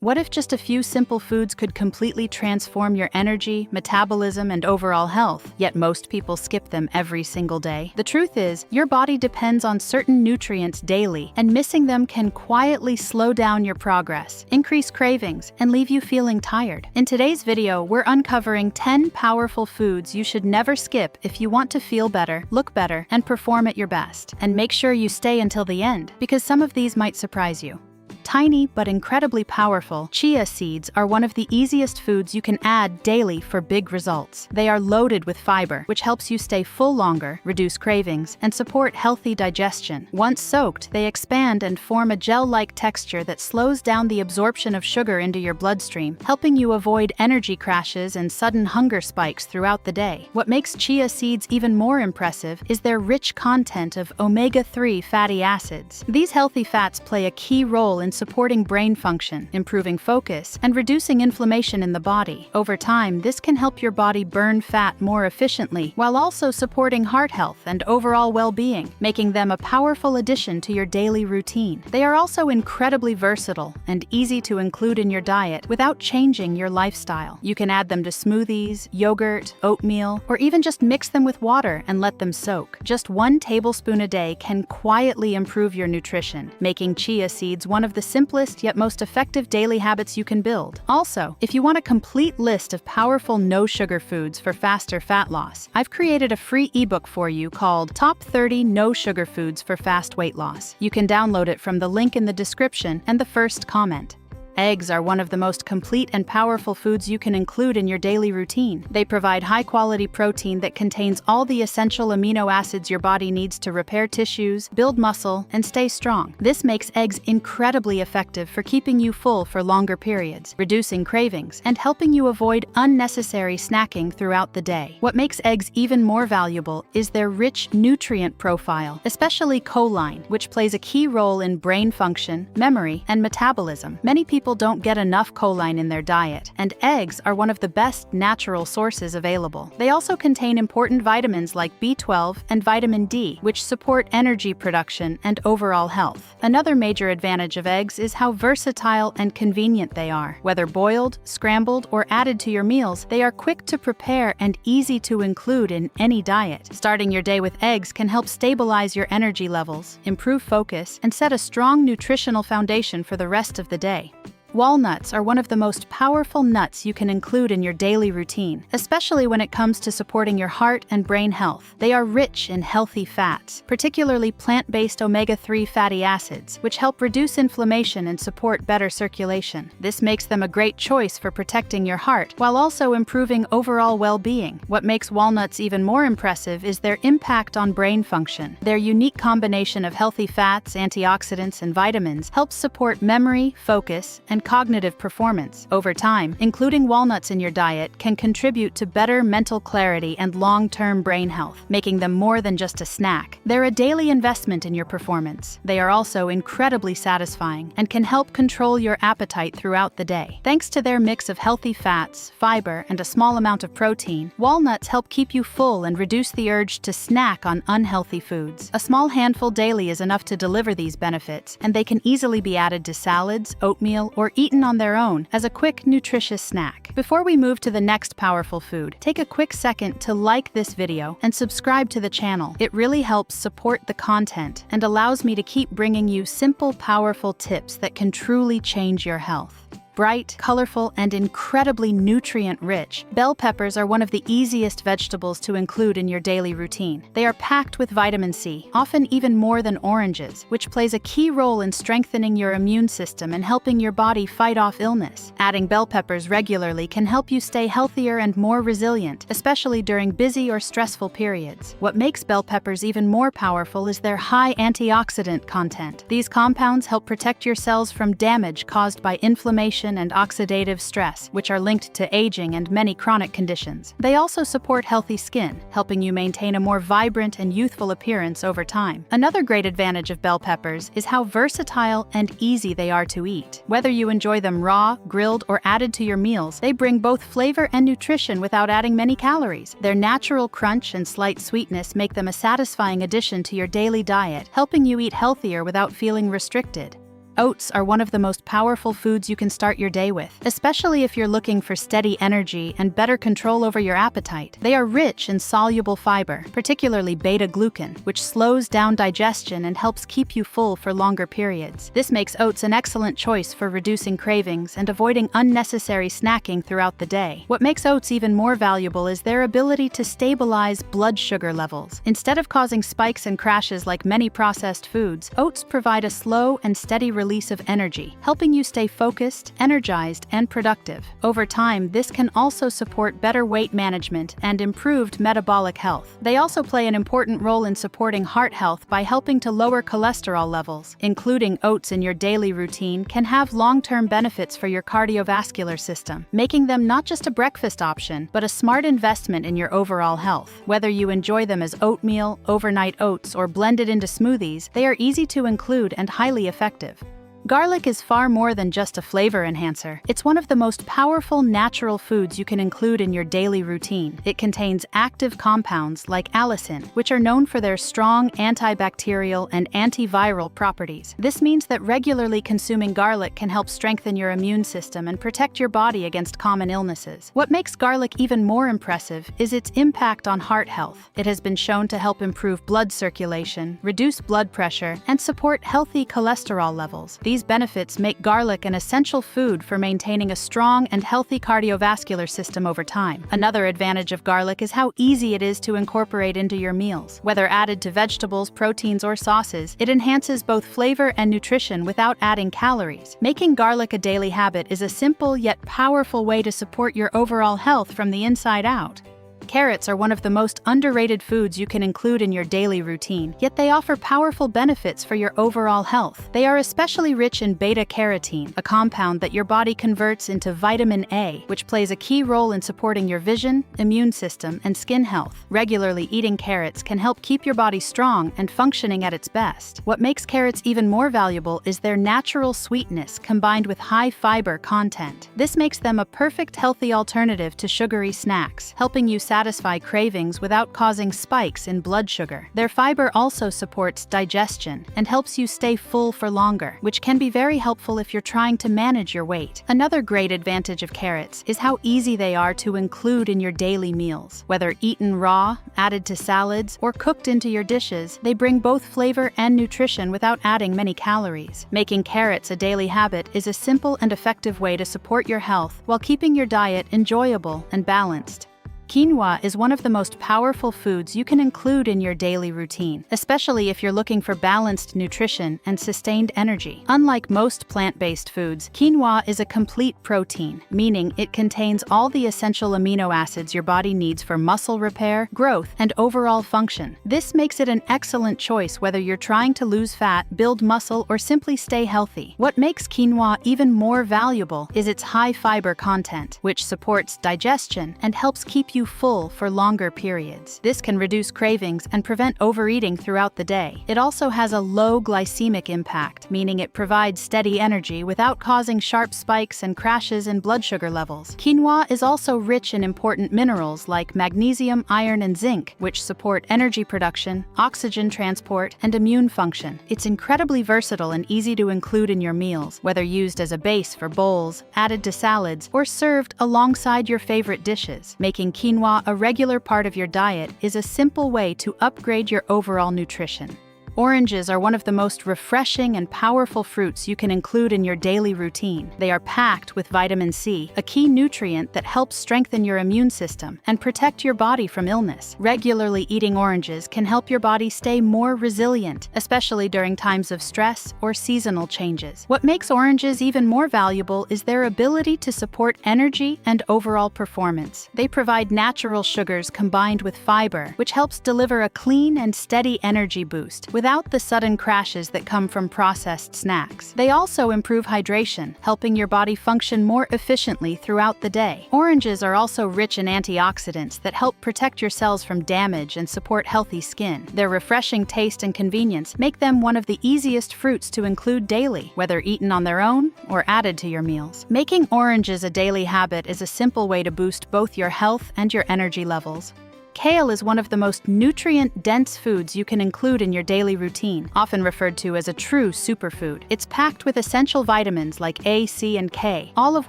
What if just a few simple foods could completely transform your energy, metabolism, and overall health, yet most people skip them every single day? The truth is, your body depends on certain nutrients daily, and missing them can quietly slow down your progress, increase cravings, and leave you feeling tired. In today's video, we're uncovering 10 powerful foods you should never skip if you want to feel better, look better, and perform at your best. And make sure you stay until the end, because some of these might surprise you. Tiny but incredibly powerful, chia seeds are one of the easiest foods you can add daily for big results. They are loaded with fiber, which helps you stay full longer, reduce cravings, and support healthy digestion. Once soaked, they expand and form a gel-like texture that slows down the absorption of sugar into your bloodstream, helping you avoid energy crashes and sudden hunger spikes throughout the day. What makes chia seeds even more impressive is their rich content of omega-3 fatty acids. These healthy fats play a key role in supporting brain function, improving focus, and reducing inflammation in the body. Over time, this can help your body burn fat more efficiently, while also supporting heart health and overall well-being, making them a powerful addition to your daily routine. They are also incredibly versatile and easy to include in your diet without changing your lifestyle. You can add them to smoothies, yogurt, oatmeal, or even just mix them with water and let them soak. Just 1 tablespoon a day can quietly improve your nutrition, making chia seeds one of the simplest yet most effective daily habits you can build. Also, if you want a complete list of powerful no-sugar foods for faster fat loss, I've created a free ebook for you called Top 30 No-Sugar Foods for Fast Weight Loss. You can download it from the link in the description and the first comment. Eggs are one of the most complete and powerful foods you can include in your daily routine. They provide high-quality protein that contains all the essential amino acids your body needs to repair tissues, build muscle, and stay strong. This makes eggs incredibly effective for keeping you full for longer periods, reducing cravings, and helping you avoid unnecessary snacking throughout the day. What makes eggs even more valuable is their rich nutrient profile, especially choline, which plays a key role in brain function, memory, and metabolism. Many people don't get enough choline in their diet, and eggs are one of the best natural sources available. They also contain important vitamins like B12 and vitamin D, which support energy production and overall health. Another major advantage of eggs is how versatile and convenient they are. Whether boiled, scrambled, or added to your meals, they are quick to prepare and easy to include in any diet. Starting your day with eggs can help stabilize your energy levels, improve focus, and set a strong nutritional foundation for the rest of the day. Walnuts are one of the most powerful nuts you can include in your daily routine, especially when it comes to supporting your heart and brain health. They are rich in healthy fats, particularly plant-based omega-3 fatty acids, which help reduce inflammation and support better circulation. This makes them a great choice for protecting your heart, while also improving overall well-being. What makes walnuts even more impressive is their impact on brain function. Their unique combination of healthy fats, antioxidants, and vitamins helps support memory, focus, and cognitive performance. Over time, including walnuts in your diet can contribute to better mental clarity and long-term brain health, making them more than just a snack. They're a daily investment in your performance. They are also incredibly satisfying and can help control your appetite throughout the day. Thanks to their mix of healthy fats, fiber, and a small amount of protein, walnuts help keep you full and reduce the urge to snack on unhealthy foods. A small handful daily is enough to deliver these benefits, and they can easily be added to salads, oatmeal, or eaten on their own as a quick, nutritious snack. Before we move to the next powerful food, take a quick second to like this video and subscribe to the channel. It really helps support the content and allows me to keep bringing you simple, powerful tips that can truly change your health. Bright, colorful, and incredibly nutrient-rich, bell peppers are one of the easiest vegetables to include in your daily routine. They are packed with vitamin C, often even more than oranges, which plays a key role in strengthening your immune system and helping your body fight off illness. Adding bell peppers regularly can help you stay healthier and more resilient, especially during busy or stressful periods. What makes bell peppers even more powerful is their high antioxidant content. These compounds help protect your cells from damage caused by inflammation and oxidative stress, which are linked to aging and many chronic conditions. They also support healthy skin, helping you maintain a more vibrant and youthful appearance over time. Another great advantage of bell peppers is how versatile and easy they are to eat. Whether you enjoy them raw, grilled, or added to your meals, they bring both flavor and nutrition without adding many calories. Their natural crunch and slight sweetness make them a satisfying addition to your daily diet, helping you eat healthier without feeling restricted. Oats are one of the most powerful foods you can start your day with, especially if you're looking for steady energy and better control over your appetite. They are rich in soluble fiber, particularly beta-glucan, which slows down digestion and helps keep you full for longer periods. This makes oats an excellent choice for reducing cravings and avoiding unnecessary snacking throughout the day. What makes oats even more valuable is their ability to stabilize blood sugar levels. Instead of causing spikes and crashes like many processed foods, oats provide a slow and steady release of energy, helping you stay focused, energized, and productive. Over time, this can also support better weight management and improved metabolic health. They also play an important role in supporting heart health by helping to lower cholesterol levels. Including oats in your daily routine can have long-term benefits for your cardiovascular system, making them not just a breakfast option, but a smart investment in your overall health. Whether you enjoy them as oatmeal, overnight oats, or blended into smoothies, they are easy to include and highly effective. Garlic is far more than just a flavor enhancer. It's one of the most powerful natural foods you can include in your daily routine. It contains active compounds like allicin, which are known for their strong antibacterial and antiviral properties. This means that regularly consuming garlic can help strengthen your immune system and protect your body against common illnesses. What makes garlic even more impressive is its impact on heart health. It has been shown to help improve blood circulation, reduce blood pressure, and support healthy cholesterol levels. These benefits make garlic an essential food for maintaining a strong and healthy cardiovascular system over time. Another advantage of garlic is how easy it is to incorporate into your meals. Whether added to vegetables, proteins, or sauces, it enhances both flavor and nutrition without adding calories. Making garlic a daily habit is a simple yet powerful way to support your overall health from the inside out. Carrots are one of the most underrated foods you can include in your daily routine, yet they offer powerful benefits for your overall health. They are especially rich in beta-carotene, a compound that your body converts into vitamin A, which plays a key role in supporting your vision, immune system, and skin health. Regularly eating carrots can help keep your body strong and functioning at its best. What makes carrots even more valuable is their natural sweetness combined with high fiber content. This makes them a perfect healthy alternative to sugary snacks, helping you satisfy cravings without causing spikes in blood sugar. Their fiber also supports digestion and helps you stay full for longer, which can be very helpful if you're trying to manage your weight. Another great advantage of carrots is how easy they are to include in your daily meals. Whether eaten raw, added to salads, or cooked into your dishes, they bring both flavor and nutrition without adding many calories. Making carrots a daily habit is a simple and effective way to support your health while keeping your diet enjoyable and balanced. Quinoa is one of the most powerful foods you can include in your daily routine, especially if you're looking for balanced nutrition and sustained energy. Unlike most plant-based foods, quinoa is a complete protein, meaning it contains all the essential amino acids your body needs for muscle repair, growth, and overall function. This makes it an excellent choice whether you're trying to lose fat, build muscle, or simply stay healthy. What makes quinoa even more valuable is its high fiber content, which supports digestion and helps keep you full for longer periods. This can reduce cravings and prevent overeating throughout the day. It also has a low glycemic impact, meaning it provides steady energy without causing sharp spikes and crashes in blood sugar levels. Quinoa is also rich in important minerals like magnesium, iron, and zinc, which support energy production, oxygen transport, and immune function. It's incredibly versatile and easy to include in your meals, whether used as a base for bowls, added to salads, or served alongside your favorite dishes. Making quinoa a regular part of your diet is a simple way to upgrade your overall nutrition. Oranges are one of the most refreshing and powerful fruits you can include in your daily routine. They are packed with vitamin C, a key nutrient that helps strengthen your immune system and protect your body from illness. Regularly eating oranges can help your body stay more resilient, especially during times of stress or seasonal changes. What makes oranges even more valuable is their ability to support energy and overall performance. They provide natural sugars combined with fiber, which helps deliver a clean and steady energy boost without the sudden crashes that come from processed snacks. They also improve hydration, helping your body function more efficiently throughout the day. Oranges are also rich in antioxidants that help protect your cells from damage and support healthy skin. Their refreshing taste and convenience make them one of the easiest fruits to include daily, whether eaten on their own or added to your meals. Making oranges a daily habit is a simple way to boost both your health and your energy levels. Kale is one of the most nutrient-dense foods you can include in your daily routine, often referred to as a true superfood. It's packed with essential vitamins like A, C, and K, all of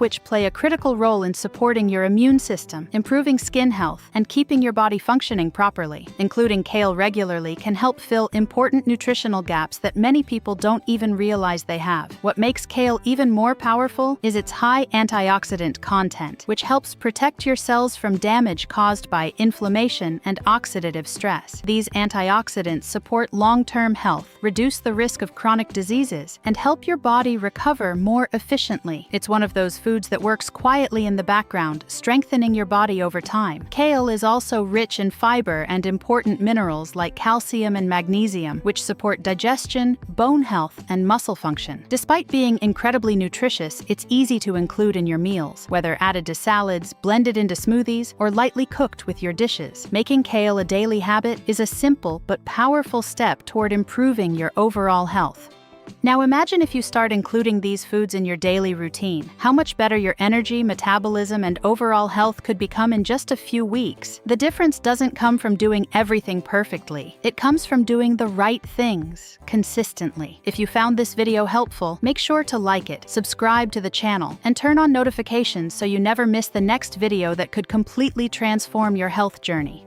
which play a critical role in supporting your immune system, improving skin health, and keeping your body functioning properly. Including kale regularly can help fill important nutritional gaps that many people don't even realize they have. What makes kale even more powerful is its high antioxidant content, which helps protect your cells from damage caused by inflammation and oxidative stress. These antioxidants support long-term health, reduce the risk of chronic diseases, and help your body recover more efficiently. It's one of those foods that works quietly in the background, strengthening your body over time. Kale is also rich in fiber and important minerals like calcium and magnesium, which support digestion, bone health, and muscle function. Despite being incredibly nutritious, it's easy to include in your meals, whether added to salads, blended into smoothies, or lightly cooked with your dishes. Making kale a daily habit is a simple but powerful step toward improving your overall health. Now imagine if you start including these foods in your daily routine. How much better your energy, metabolism, and overall health could become in just a few weeks. The difference doesn't come from doing everything perfectly. It comes from doing the right things consistently. If you found this video helpful, make sure to like it, subscribe to the channel, and turn on notifications so you never miss the next video that could completely transform your health journey.